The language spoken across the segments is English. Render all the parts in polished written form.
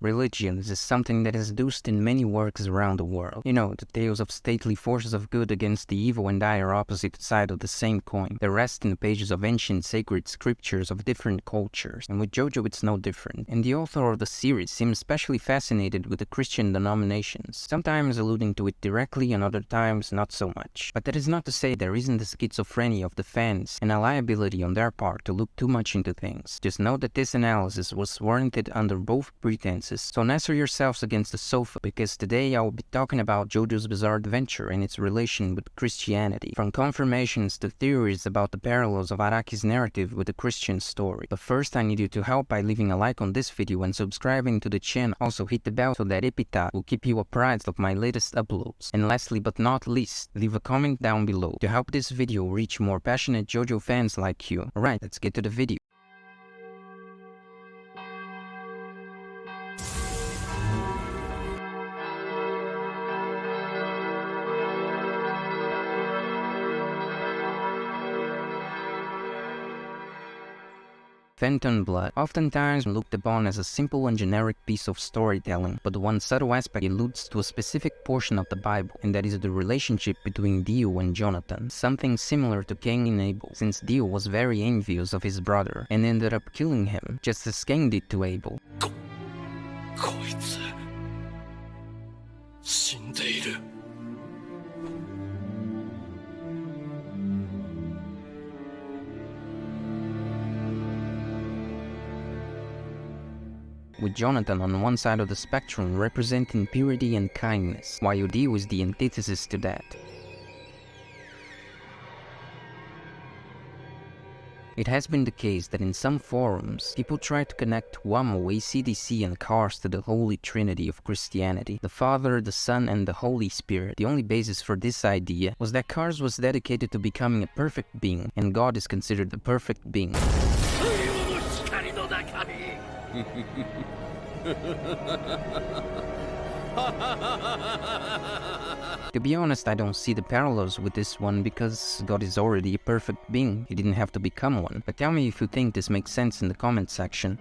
Religions is something that is used in many works around the world. You know, the tales of stately forces of good against the evil and dire opposite side of the same coin. They rest in the pages of ancient sacred scriptures of different cultures, and with JoJo it's no different. And the author of the series seems especially fascinated with the Christian denominations, sometimes alluding to it directly and other times not so much. But that is not to say there isn't the schizophrenia of the fans and a liability on their part to look too much into things. Just know that this analysis was warranted under both pretenses, so answer yourselves against the sofa, because today I will be talking about JoJo's bizarre adventure and its relation with Christianity, from confirmations to theories about the parallels of Araki's narrative with the Christian story. But first I need you to help by leaving a like on this video and subscribing to the channel. Also hit the bell so that Epitaph will keep you apprised of my latest uploads. And lastly but not least, leave a comment down below to help this video reach more passionate JoJo fans like you. Alright, let's get to the video. Phantom Blood, oftentimes looked upon as a simple and generic piece of storytelling, but one subtle aspect alludes to a specific portion of the Bible, and that is the relationship between Dio and Jonathan, something similar to Cain and Abel, since Dio was very envious of his brother and ended up killing him, just as Cain did to Abel. With Jonathan on one side of the spectrum representing purity and kindness, while Dio is the antithesis to that. It has been the case that in some forums, people try to connect WAMO, AC/DC and cars to the Holy Trinity of Christianity, the Father, the Son and the Holy Spirit. The only basis for this idea was that cars was dedicated to becoming a perfect being, and God is considered the perfect being. To be honest, I don't see the parallels with this one because God is already a perfect being. He didn't have to become one. But tell me if you think this makes sense in the comment section.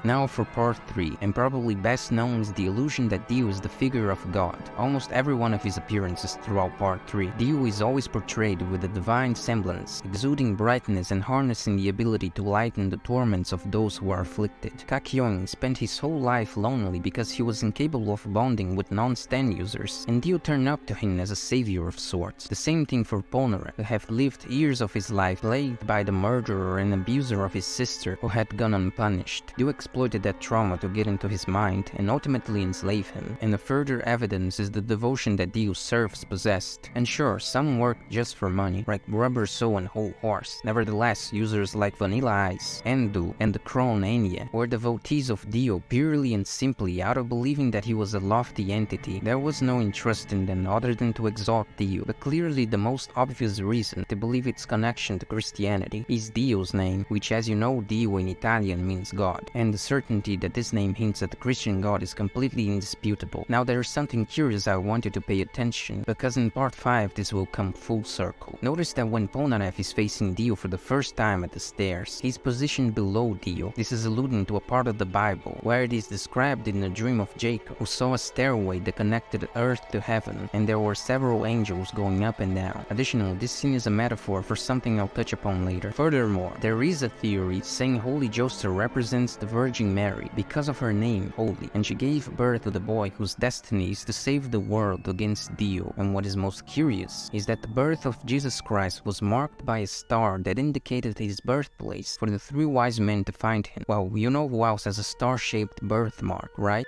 Now for part 3, and probably best known is the illusion that Dio is the figure of God. Almost every one of his appearances throughout part 3, Dio is always portrayed with a divine semblance, exuding brightness and harnessing the ability to lighten the torments of those who are afflicted. Kakyoin spent his whole life lonely because he was incapable of bonding with non-Stan users, and Dio turned up to him as a savior of sorts. The same thing for Polnareff, who had lived years of his life plagued by the murderer and abuser of his sister who had gone unpunished. Dio exploited that trauma to get into his mind and ultimately enslave him, and the further evidence is the devotion that Dio's serfs possessed. And sure, some worked just for money, like Rubber Soul and Whole Horse. Nevertheless, users like Vanilla Ice, Endu, and the crone Anya were devotees of Dio purely and simply out of believing that he was a lofty entity. There was no interest in them other than to exalt Dio, but clearly the most obvious reason to believe its connection to Christianity is Dio's name, which, as you know, Dio in Italian means God, and the certainty that this name hints at the Christian God is completely indisputable. Now there is something curious I want you to pay attention, because in part 5 this will come full circle. Notice that when Polnareff is facing Dio for the first time at the stairs, he's positioned below Dio. This is alluding to a part of the Bible, where it is described in the dream of Jacob, who saw a stairway that connected earth to heaven, and there were several angels going up and down. Additionally, this scene is a metaphor for something I'll touch upon later. Furthermore, there is a theory saying Holy Joestar represents the Virgin Mary because of her name, Holy, and she gave birth to the boy whose destiny is to save the world against Dio. And what is most curious is that the birth of Jesus Christ was marked by a star that indicated his birthplace for the 3 wise men to find him. Well, you know who else has a star-shaped birthmark, right?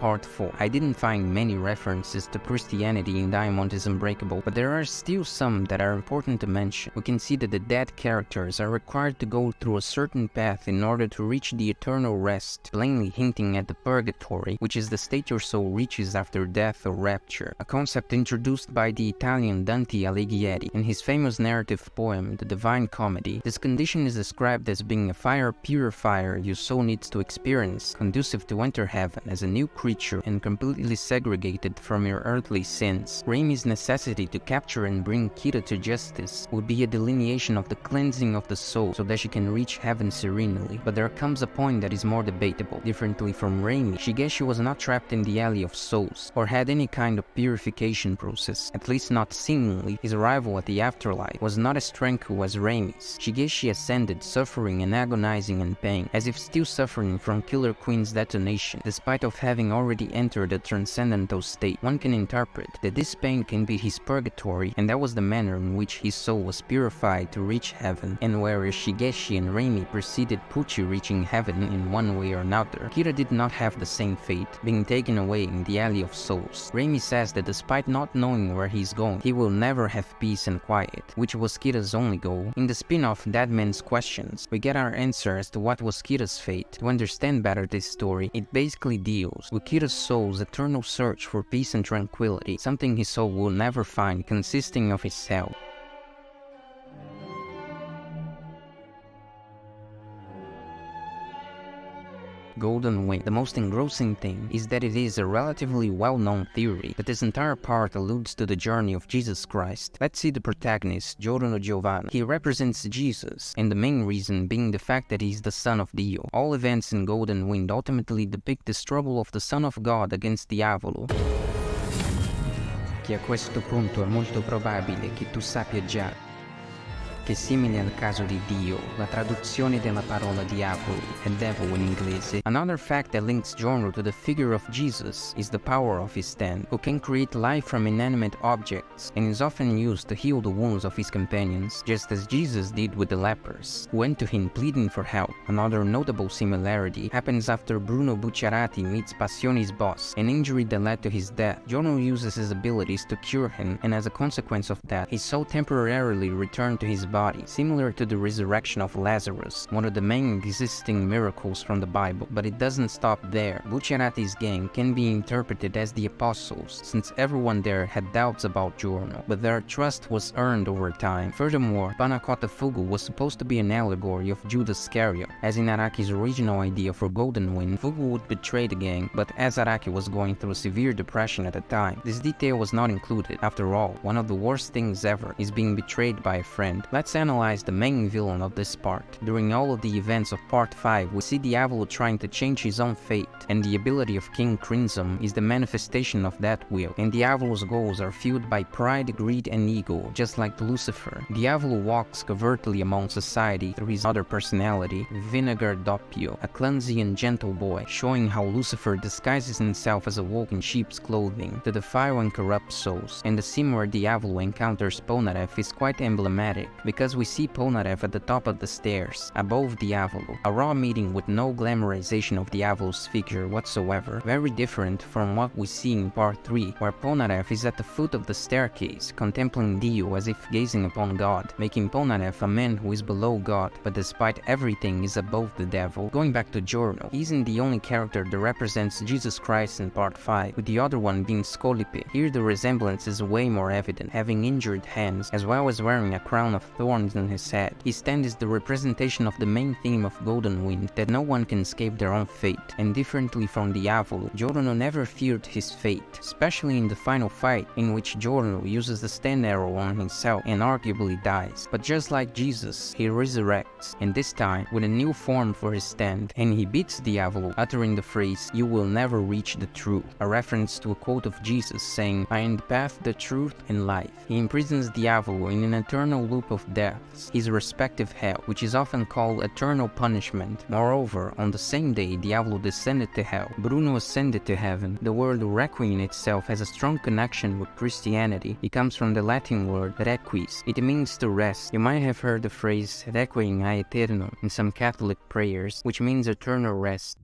Part 4. I didn't find many references to Christianity in Diamond is Unbreakable, but there are still some that are important to mention. We can see that the dead characters are required to go through a certain path in order to reach the eternal rest, plainly hinting at the purgatory, which is the state your soul reaches after death or rapture, a concept introduced by the Italian Dante Alighieri in his famous narrative poem, The Divine Comedy. This condition is described as being a fire purifier your soul needs to experience, conducive to enter heaven as a new creature creature and completely segregated from her earthly sins. Reimi's necessity to capture and bring Kira to justice would be a delineation of the cleansing of the soul so that she can reach heaven serenely. But there comes a point that is more debatable. Differently from Reimi, Shigeshi was not trapped in the Alley of Souls or had any kind of purification process, at least not seemingly. His arrival at the afterlife was not as tranquil as Reimi's. Shigeshi ascended, suffering and agonizing in pain, as if still suffering from Killer Queen's detonation, despite of having already entered a transcendental state. One can interpret that this pain can be his purgatory, and that was the manner in which his soul was purified to reach heaven, and whereas Shigeshi and Reimi preceded Pucci reaching heaven in one way or another, Kira did not have the same fate, being taken away in the Alley of Souls. Reimi says that despite not knowing where he's going, he will never have peace and quiet, which was Kira's only goal. In the spin-off Dead Man's Questions, we get our answer as to what was Kira's fate. To understand better this story, it basically deals with Kira's soul's eternal search for peace and tranquility, something his soul will never find, consisting of his hell. Golden Wind. The most engrossing thing is that it is a relatively well-known theory that this entire part alludes to the journey of Jesus Christ. Let's see the protagonist, Giorno Giovanni. He represents Jesus, and the main reason being the fact that he is the son of Dio. All events in Golden Wind ultimately depict the struggle of the Son of God against Diavolo. Che a questo punto è molto probabile che tu sappia già che simile al caso di Dio, la traduzione della parola diavolo è devil in inglese. Another fact that links Giorno to the figure of Jesus is the power of his stand, who can create life from inanimate objects and is often used to heal the wounds of his companions, just as Jesus did with the lepers, who went to him pleading for help. Another notable similarity happens after Bruno Bucciarati meets Passioni's boss, an injury that led to his death. Giorno uses his abilities to cure him, and as a consequence of that, his soul temporarily returned to his body, similar to the resurrection of Lazarus, one of the main existing miracles from the Bible. But it doesn't stop there. Bucciarati's gang can be interpreted as the apostles, since everyone there had doubts about Giorno, but their trust was earned over time. Furthermore, Panna-Cotta Fugu was supposed to be an allegory of Judas Iscariot, as in Araki's original idea for Golden Wind. Fugu would betray the gang, but as Araki was going through severe depression at the time, this detail was not included. After all, one of the worst things ever is being betrayed by a friend. Let's analyze the main villain of this part. During all of the events of Part 5, we see Diavolo trying to change his own fate, and the ability of King Crimson is the manifestation of that will, and Diavolo's goals are fueled by pride, greed, and ego, just like Lucifer. Diavolo walks covertly among society through his other personality, Vinegar Doppio, a clumsy and gentle boy, showing how Lucifer disguises himself as a wolf in sheep's clothing to defile and corrupt souls, and the scene where Diavolo encounters Polnareff is quite emblematic, because we see Polnareff at the top of the stairs, above Diavolo, a raw meeting with no glamorization of Diavolo's figure whatsoever, very different from what we see in Part 3, where Polnareff is at the foot of the staircase, contemplating Dio as if gazing upon God, making Polnareff a man who is below God, but despite everything is above the devil. Going back to Giorno, he isn't the only character that represents Jesus Christ in Part 5, with the other one being Scolipe. Here the resemblance is way more evident, having injured hands, as well as wearing a crown of thorns on his head. His stand is the representation of the main theme of Golden Wind, that no one can escape their own fate, and differently from Diavolo, Giorno never feared his fate, especially in the final fight, in which Giorno uses the stand arrow on himself and arguably dies. But just like Jesus, he resurrects, and this time with a new form for his stand, and he beats Diavolo, uttering the phrase, "You will never reach the truth," a reference to a quote of Jesus saying, "I am the path, the truth, and life." He imprisons Diavolo in an eternal loop of deaths, his respective hell, which is often called eternal punishment. Moreover, on the same day Diavolo descended to hell, Bruno ascended to heaven. The word requiem itself has a strong connection with Christianity. It comes from the Latin word requies. It means to rest. You might have heard the phrase requiem a aeternum in some Catholic prayers, which means eternal rest.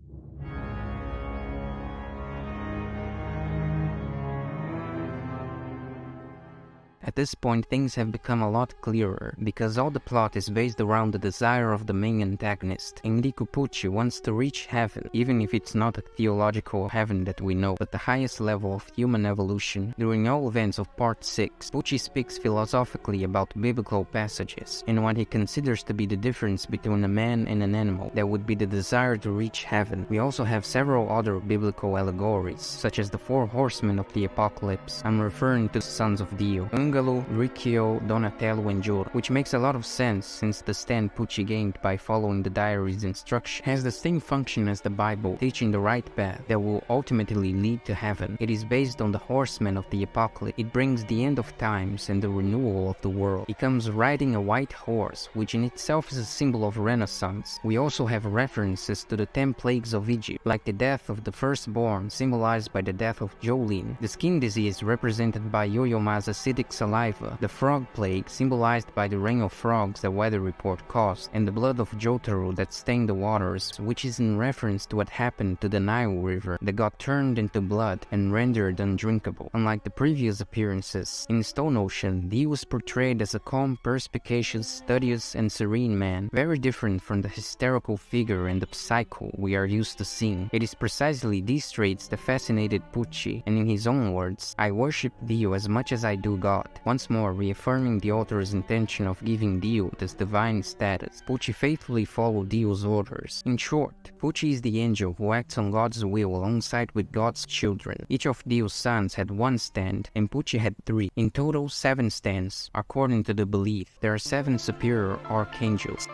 At this point, things have become a lot clearer, because all the plot is based around the desire of the main antagonist. Enrico Pucci wants to reach heaven, even if it's not a theological heaven that we know, but the highest level of human evolution. During all events of Part 6, Pucci speaks philosophically about biblical passages, and what he considers to be the difference between a man and an animal, that would be the desire to reach heaven. We also have several other biblical allegories, such as the 4 horsemen of the apocalypse. I'm referring to the sons of Dio, Ungalo, Riccio, Donatello and Giotto, which makes a lot of sense since the stand Pucci gained by following the diary's instruction has the same function as the Bible, teaching the right path that will ultimately lead to heaven. It is based on the horsemen of the apocalypse. It brings the end of times and the renewal of the world. He comes riding a white horse, which in itself is a symbol of Renaissance. We also have references to the 10 plagues of Egypt, like the death of the firstborn, symbolized by the death of Jolene, the skin disease represented by Yo-Yo-Ma's acidic saliva, the frog plague symbolized by the rain of frogs the weather report caused, and the blood of Jotaro that stained the waters, which is in reference to what happened to the Nile River that got turned into blood and rendered undrinkable. Unlike the previous appearances, in Stone Ocean, Dio was portrayed as a calm, perspicacious, studious, and serene man, very different from the hysterical figure and the psycho we are used to seeing. It is precisely these traits that fascinated Pucci, and in his own words, "I worship Dio as much as I do God," once more reaffirming the author's intention of giving Dio this divine status. Pucci faithfully followed Dio's orders. In short, Pucci is the angel who acts on God's will alongside with God's children. Each of Dio's sons had 1 stand, and Pucci had 3. In total, 7 stands. According to the belief, there are 7 superior archangels.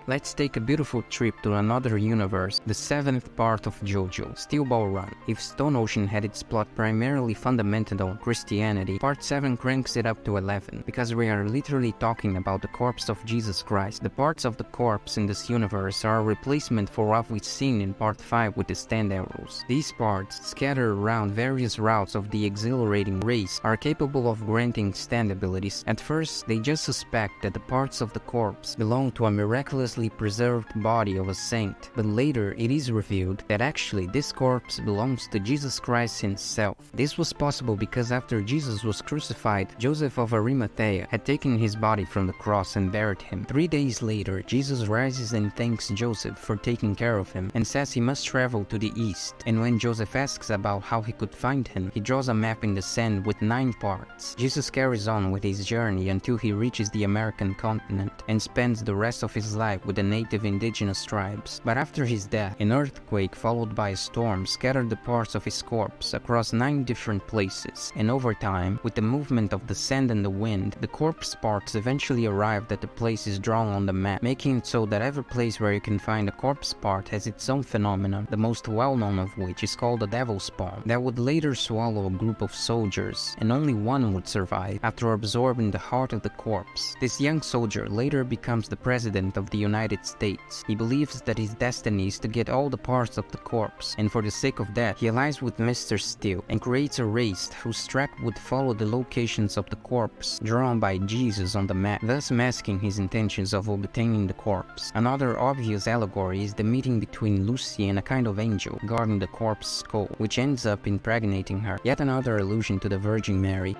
Let's take a beautiful trip to another universe, the 7th part of JoJo, Steel Ball Run. If Stone Ocean had its plot primarily fundamented on Christianity, Part 7 cranks it up to 11, because we are literally talking about the corpse of Jesus Christ. The parts of the corpse in this universe are a replacement for what we've seen in Part 5 with the stand arrows. These parts, scattered around various routes of the exhilarating race, are capable of granting stand abilities. At first, they just suspect that the parts of the corpse belong to a miraculous preserved body of a saint, but later it is revealed that actually this corpse belongs to Jesus Christ himself. This was possible because after Jesus was crucified, Joseph of Arimathea had taken his body from the cross and buried him. 3 days later, Jesus rises and thanks Joseph for taking care of him and says he must travel to the east, and when Joseph asks about how he could find him, he draws a map in the sand with 9 parts. Jesus carries on with his journey until he reaches the American continent and spends the rest of his life with the native indigenous tribes. But after his death, an earthquake followed by a storm scattered the parts of his corpse across 9 different places, and over time, with the movement of the sand and the wind, the corpse parts eventually arrived at the places drawn on the map, making it so that every place where you can find a corpse part has its own phenomenon, the most well-known of which is called the devil spawn, that would later swallow a group of soldiers, and only one would survive after absorbing the heart of the corpse. This young soldier later becomes the president of the United States. He believes that his destiny is to get all the parts of the corpse, and for the sake of that, he allies with Mr. Steel and creates a race whose track would follow the locations of the corpse drawn by Jesus on the map, thus masking his intentions of obtaining the corpse. Another obvious allegory is the meeting between Lucy and a kind of angel guarding the corpse skull, which ends up impregnating her, yet another allusion to the Virgin Mary.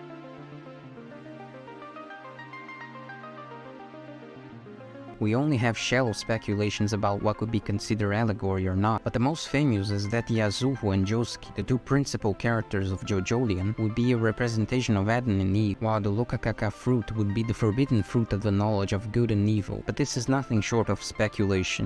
We only have shallow speculations about what could be considered allegory or not, but the most famous is that Yasuo and Josuke, the 2 principal characters of JoJolion, would be a representation of Adam and Eve, while the Lokakaka fruit would be the forbidden fruit of the knowledge of good and evil, but this is nothing short of speculation.